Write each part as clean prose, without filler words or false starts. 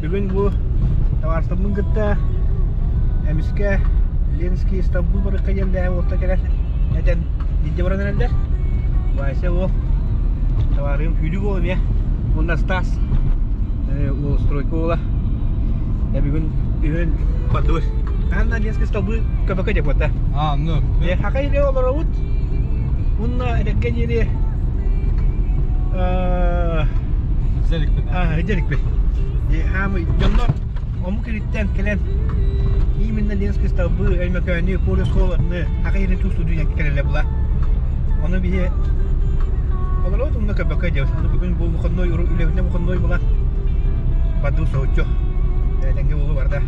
Bugün bu Tavarstamın gıtta Emiske Lenski İstanbul barıkka geldi orta kere neden didde baran ender Vayse o Tavarım hüdü oğlum ya Bunda Stas O stroyka ola bugün Badur Anna Lenski İstanbul köpek aja buat Nur. Hakay ne olur avut Bununla edekken yeri Güzellik be. Ricelik be Hamı canlar Omu kiritten kelen İyi minna Lenski İstanbul elmekani polis kolarını Hakay yerini tuz dünya kelele bula Onu bir Olur avut onunla köpek aja Onu bugün bu mukhannoy ülevinde mukhannoy bulan Badur soğucu Denge oğlu var da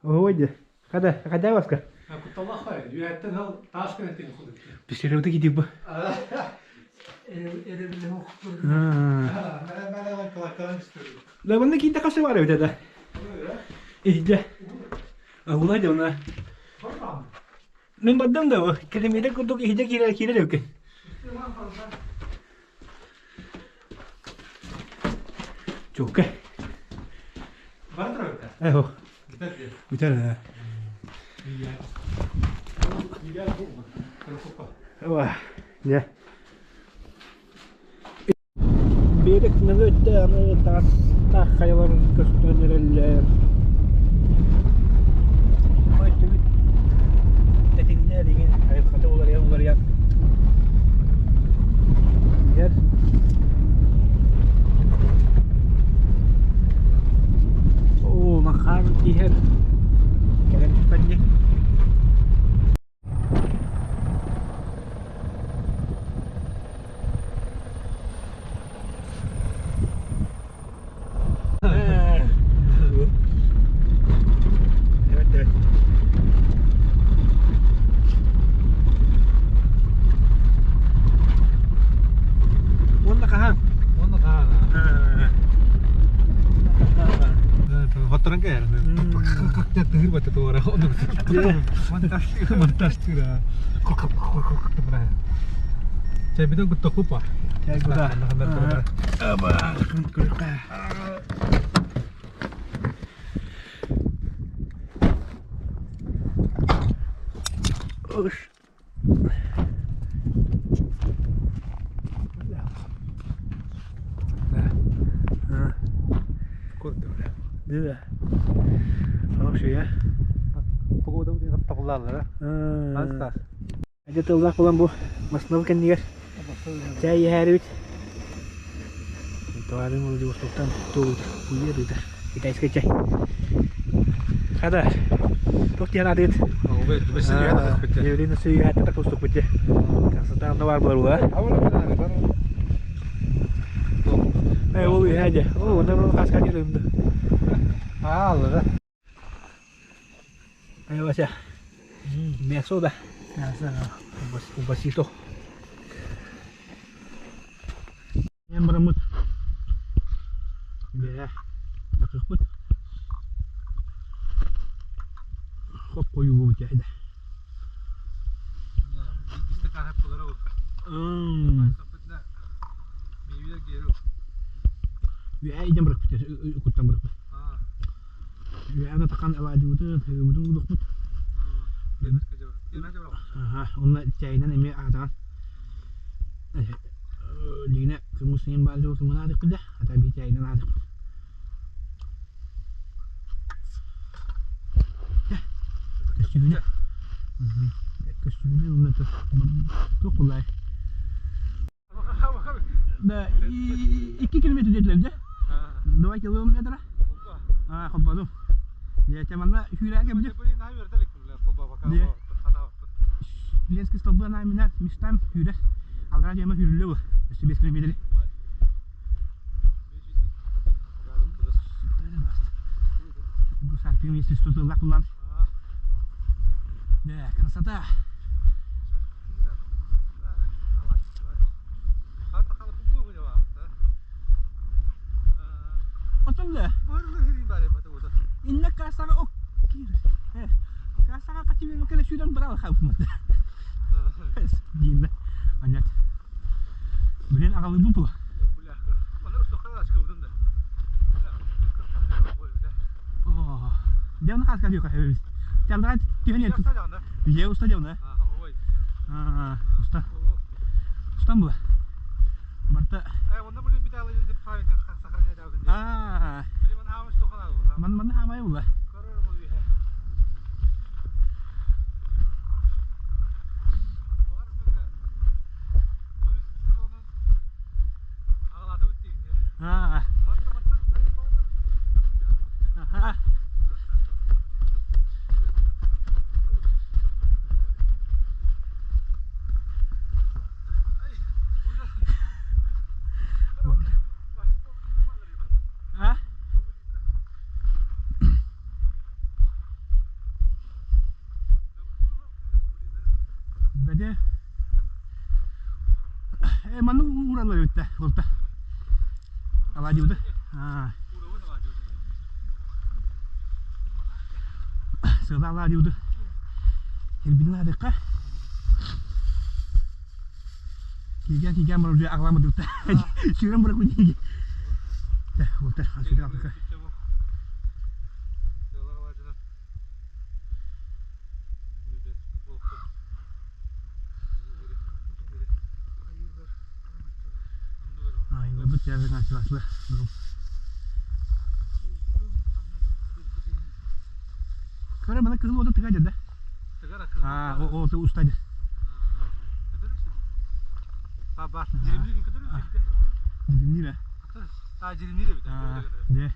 Ой, kada vaska? Kutlamak var. Yühetten al taş kıymetini kuduk. Bir şeyler öte gidiyor bu. Elimle hukuklu. Ben kulaklarını istiyorum. La bunda kita kası var öte de. İyice. Ulan da ona. Ben badım da o. Kelimede kutuk iyice kire yok. Çok. Var mı öyle? Evet. Gider diye. Biter ha. Gel bu. Kupa. Wah, ya. Berek nöötte tas kayalar köstönlereller. Maçtı. Tetinler degen hayat kata olar ya. Yer. Oh, makar diher. Kalian cepatnya. Evet. Onunla kahan. Onu da Hotoran kaya. Kakaknya tuhir buat itu orang. Onu mantas tuh lah. Saya bilang kutuk kupa. Saya kuda. Abah, kuda. Ush. Iya. Oh sih ya. Pokoknya udah terpelan lah. Mantas. Aja tuh pulang bu. Mas Nur kan dia. Saya hari itu hari mau diusulkan tuh punya itu kita sketch. Ada. Tuh dia ada itu. Oh, betul ya. Jadi nasi hati tak usuk aja. Setelah nawar baru ah. Oh iya aja. Oh benar kaskan itu. Lah. Ayo Mas ya. Biasa dah. Biasa. Un vasito. Hop koyu bu hikayede. İstikrar hep bunlara bak. Sohbetler meyveler geri. Ya idem bırak bitti. Kuttan bırak. Ya ana takan evadi budun bırak. Aha, onlar çayından emeği atan. Ligine kırmızıyım balde olsun bana adık bir de. Hatta bir çayından adık. Köstüğüne. Köstüğüne onunla çok kolay. Da 2 kilometre dediler de. 2 kilometre. Ha, kopalım. Ya temanla hüyler gibi. Lenski stoppa na minat mistam hüyler. Alra jema hüyürlü bu. İşte 5 kilometre. Bu sarpiyum yeşil stopla kullan. Ya, красота. Otunda. İnne kasara ok. Kasara kaçı bir makine şuradan bırak kalkmadı. Dinle. Anlat. Bilen akalı bu. Oh. Dia nak kasih juga habis. Jangan dia ni. Dia ustaz jauh na. Ustaz. Ustaz bu. Berta. Onda bugün bir tane de payı sakarnya jauh. Jadi mana hamas tuh kalau. Mana hamai bu. Karar mau dia. Var mı? Polis onun ağladı bitti. Bede. Mana urang lah itu, volta. Awak dia tu. Setelah dia tu. Helbinlah ada kah? Tiga menuju aklam tu. Suram berkunjung. Dah, volta. Sudah apa kah? Betul dengan jelas. Karena mana kelu ada tengah jadah. Oh tu ustaz. Sabar. Jirimli kadar mı? Jirimli lah. Jirimli de bir tane. Ne?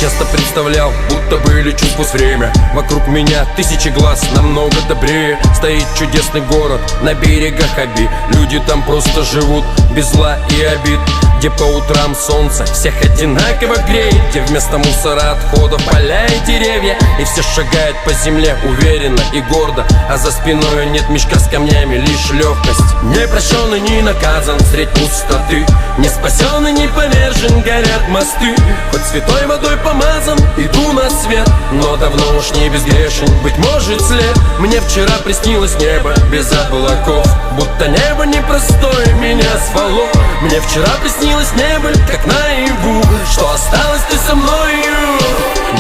Часто представлял, будто бы лечу сквозь время. Вокруг меня тысячи глаз, намного добрее. Стоит чудесный город на берегах Оби. Люди там просто живут без зла и обид. Где по утрам солнце всех одинаково греет. Где вместо мусора отходов поля и деревья. И все шагают по земле уверенно и гордо. А за спиной нет мешка с камнями, лишь легкость. Не прощен и не наказан средь пустоты. Не спасен и не повержен, горят мосты. Хоть святой водой помазан, иду на свет. Но давно уж не безгрешен, быть может след. Мне вчера приснилось небо без облаков. Будто небо непростое меня звало. Мне вчера приснилось небо, как наяву. Что осталось ты со мною?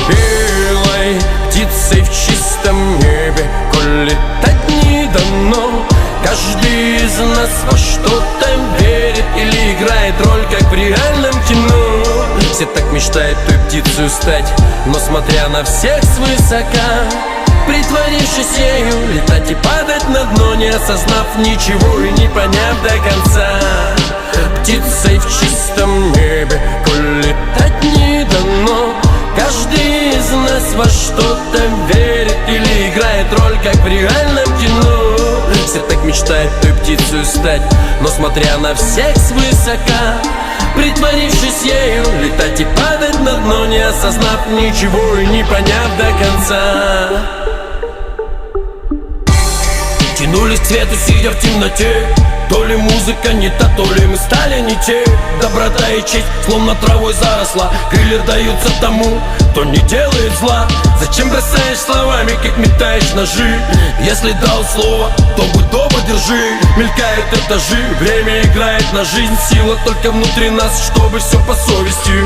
Белой птицей в чистом небе, коль летать не дано. Каждый из нас во что-то верит или играет роль, как в реальном кино. Все так мечтают той птицей стать, но смотря на всех свысока, притворившись ею, летать и падать на дно, не осознав ничего и не поняв до конца. Птицей в чистом небе, коль летать не дано, каждый из нас во что-то верит или играет роль, как в реальном кино. Все так мечтают той птицей стать, но смотря на всех свысока, притворившись ею, летать и падать на дно, не осознав ничего и не поняв до конца. Тянулись к свету, сидя в темноте. То ли музыка не та, то ли мы стали не те. Доброта и честь словно травой заросла. Крылья даются тому, кто не делает зла. Зачем бросаешь словами, как метаешь ножи? Если дал слово, то будь добр, держи. Мелькают этажи, время играет на жизнь. Сила только внутри нас, чтобы все по совести.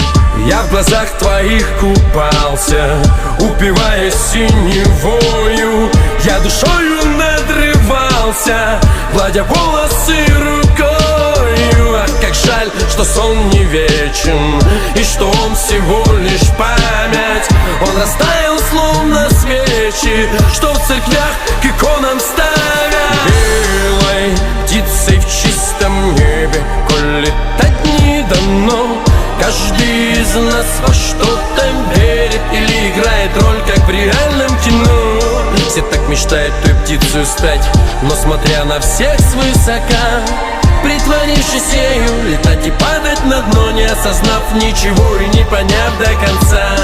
Я в глазах твоих купался, упиваясь синевою. Я душою надрывался, гладя волосы рукою. Ах, как жаль, что сон не вечен, и что он всего лишь память. Он растаял словно свечи, что в церквях к иконам ставят. Белой птицей в чистом небе, коль летать не дано, каждый из нас во что-то верит или играет роль, как в реальном кино. Все так мечтают той птицей стать, но смотря на всех свысока, притворившись ею, летать и падать на дно, не осознав ничего и не поняв до конца.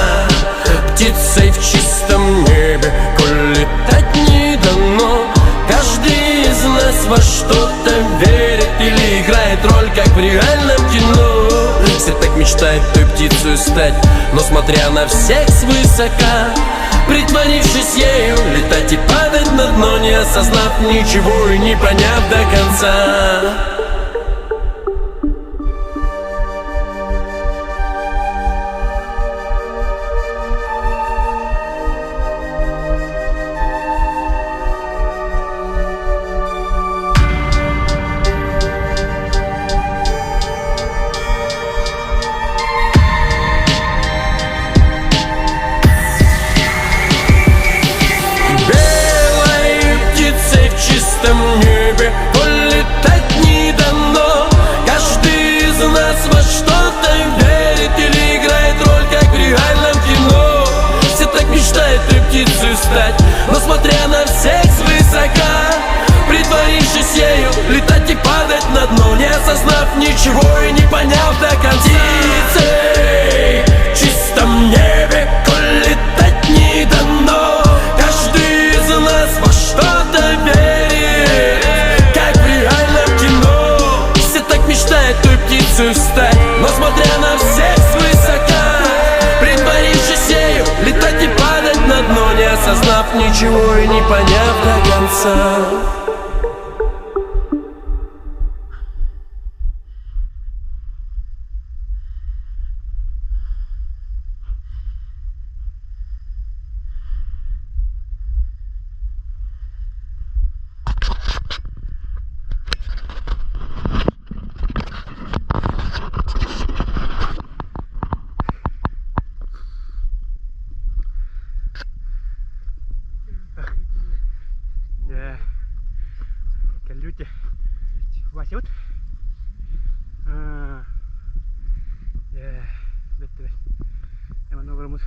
Птицей в чистом небе, коль летать не дано, каждый из нас во что-то верит или играет роль, как в реальном кино. Все так мечтают той птицей стать, но смотря на всех свысока, притворившись ею, летать и падать на дно, не осознав ничего и не поняв до конца. Но смотря на всех свысока, притворившись ею, летать и падать на дно, не осознав ничего и не поняв до конца. Птицей в чистом небе, коль летать не дано, каждый из нас во что-то верит, как в реальном кино. Все так мечтают той птицей стать, но смотря на всех свысока, притворившись ею, летать и падать на дно, не осознав ничего и не поняв до конца. Люди Васют. Betul. Emang nomorumuz.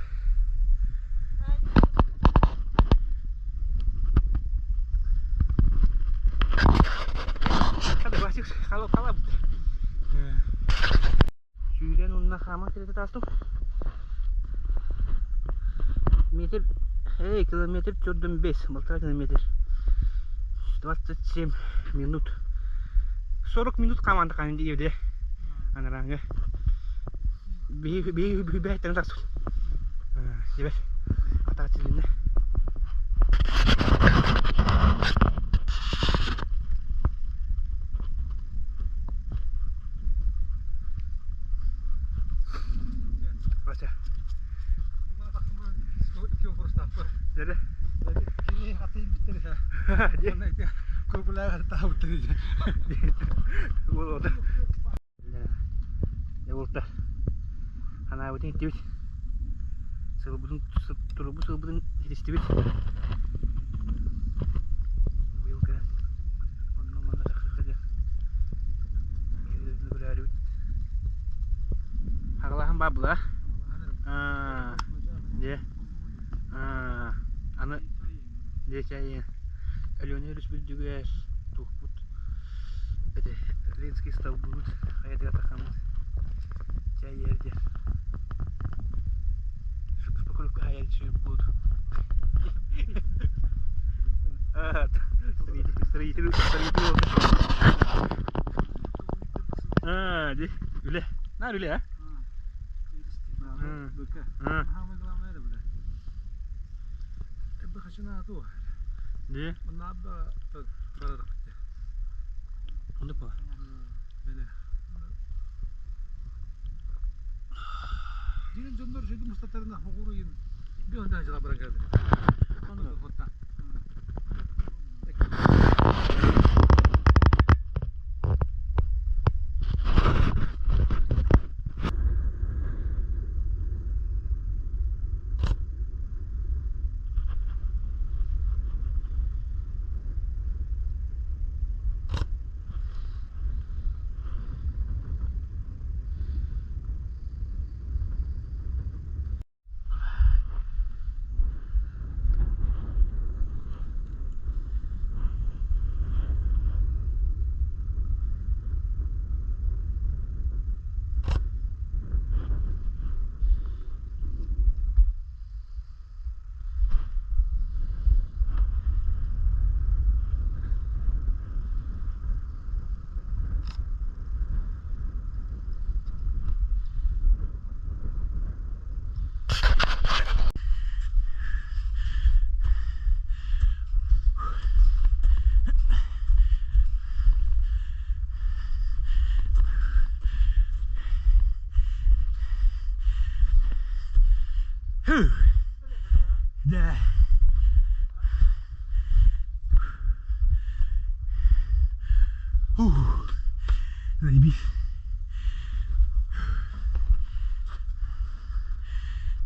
Kada Vasik kalau kalah. Suyulan unna хама kereta tastу. Метр, километр 4,5, 1,5 километр. 27 минут. 40 минут команда канында евде. Анаранга. Би таңдас. Ебет. Атачылында. Вася. Jadi. Ini hati bitir ya. Dia kubular tahu tuh. Boleh. Ya udah. Ханабытын иттебит. Сылбытын турубу сылбытын хитистебит. Вилка. Онно мана тахсыды. Келдин көрәлүт. Хагалахан бабла. Де. Аны де чайы. Алёне Республикас тухпут. Это Ленский стал будет. А это тахамыз. Чай ерде. Спокойно hayal çürüp buldu. Строитель oldu. De öyle. Ne öyle ya? De. Onu pa. Дин жондар жөйдү мустаттарына хугурuyun bir önden jala баран келди. Онда хотта. Да. Заебись.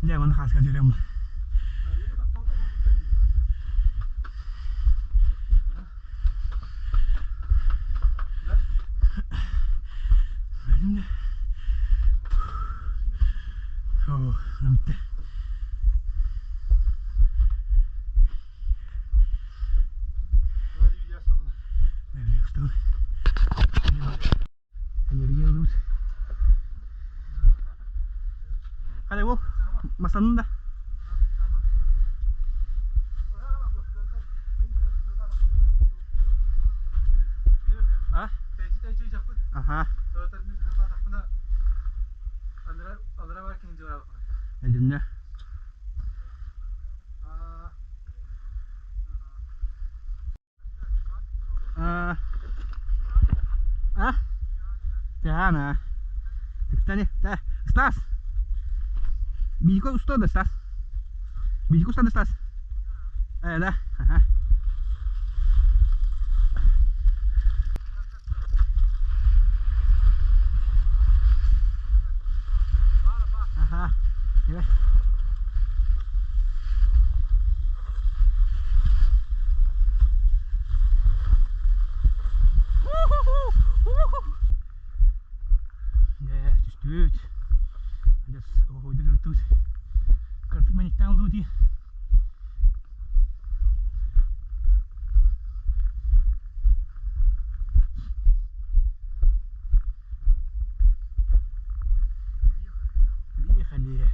Я вон хаска дерем. О, намте. Hadi bu masanın da. Ha? Aha. Ejenne. Ya nah. Kita nih, Stas. Bijiku usta dah, Stas. Bijiku usta dah, Stas. Dah. Aha. Aha. Ya. Ya, just Alles heute tut. Kartu maniktan dulu dia. Приехали.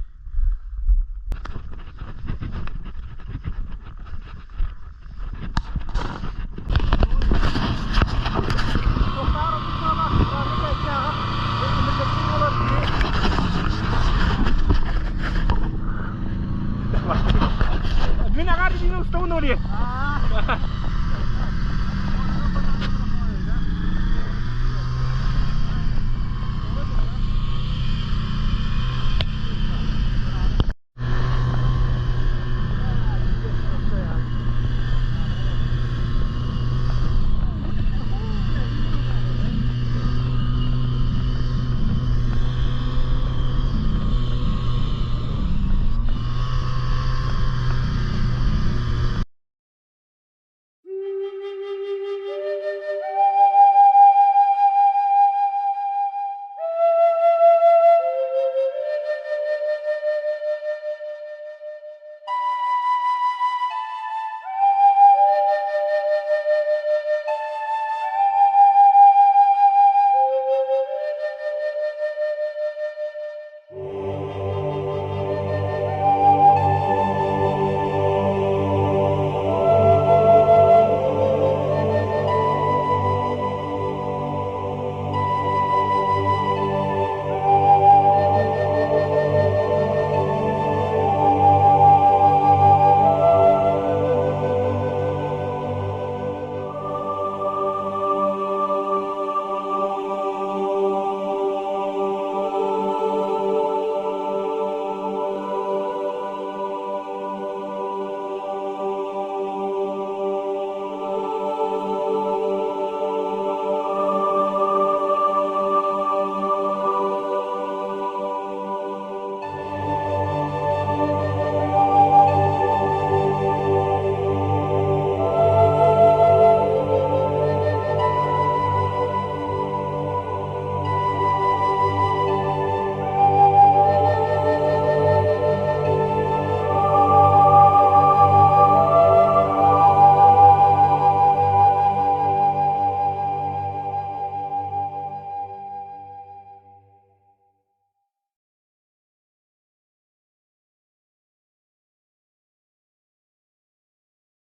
Две награды не установили.